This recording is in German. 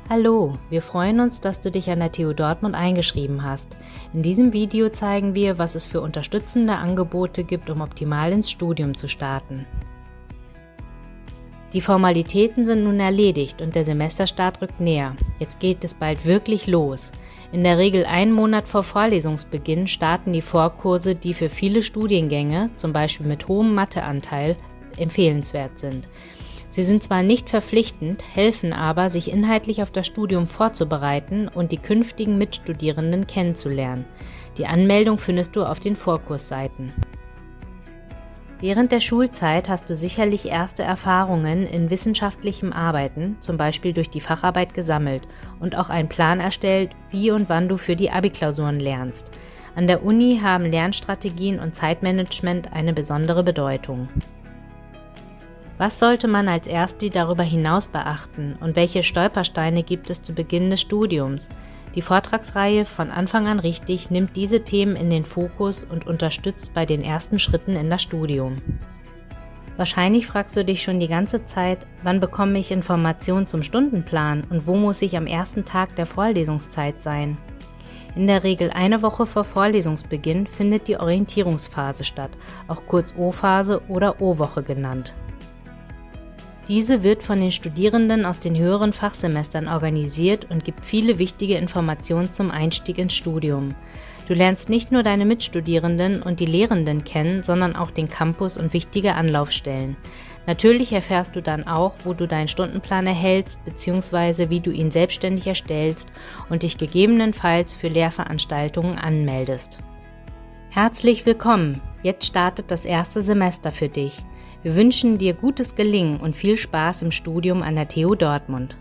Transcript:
Hallo, wir freuen uns, dass du dich an der TU Dortmund eingeschrieben hast. In diesem Video zeigen wir, was es für unterstützende Angebote gibt, um optimal ins Studium zu starten. Die Formalitäten sind nun erledigt und der Semesterstart rückt näher. Jetzt geht es bald wirklich los. In der Regel einen Monat vor Vorlesungsbeginn starten die Vorkurse, die für viele Studiengänge, zum Beispiel mit hohem Matheanteil, empfehlenswert sind. Sie sind zwar nicht verpflichtend, helfen aber, sich inhaltlich auf das Studium vorzubereiten und die künftigen Mitstudierenden kennenzulernen. Die Anmeldung findest du auf den Vorkursseiten. Während der Schulzeit hast du sicherlich erste Erfahrungen in wissenschaftlichem Arbeiten, zum Beispiel durch die Facharbeit, gesammelt und auch einen Plan erstellt, wie und wann du für die Abi-Klausuren lernst. An der Uni haben Lernstrategien und Zeitmanagement eine besondere Bedeutung. Was sollte man als Erste darüber hinaus beachten und welche Stolpersteine gibt es zu Beginn des Studiums? Die Vortragsreihe Von Anfang an richtig nimmt diese Themen in den Fokus und unterstützt bei den ersten Schritten in das Studium. Wahrscheinlich fragst du dich schon die ganze Zeit, wann bekomme ich Informationen zum Stundenplan und wo muss ich am ersten Tag der Vorlesungszeit sein? In der Regel eine Woche vor Vorlesungsbeginn findet die Orientierungsphase statt, auch kurz O-Phase oder O-Woche genannt. Diese wird von den Studierenden aus den höheren Fachsemestern organisiert und gibt viele wichtige Informationen zum Einstieg ins Studium. Du lernst nicht nur deine Mitstudierenden und die Lehrenden kennen, sondern auch den Campus und wichtige Anlaufstellen. Natürlich erfährst du dann auch, wo du deinen Stundenplan erhältst bzw. wie du ihn selbstständig erstellst und dich gegebenenfalls für Lehrveranstaltungen anmeldest. Herzlich willkommen! Jetzt startet das erste Semester für dich. Wir wünschen dir gutes Gelingen und viel Spaß im Studium an der TU Dortmund.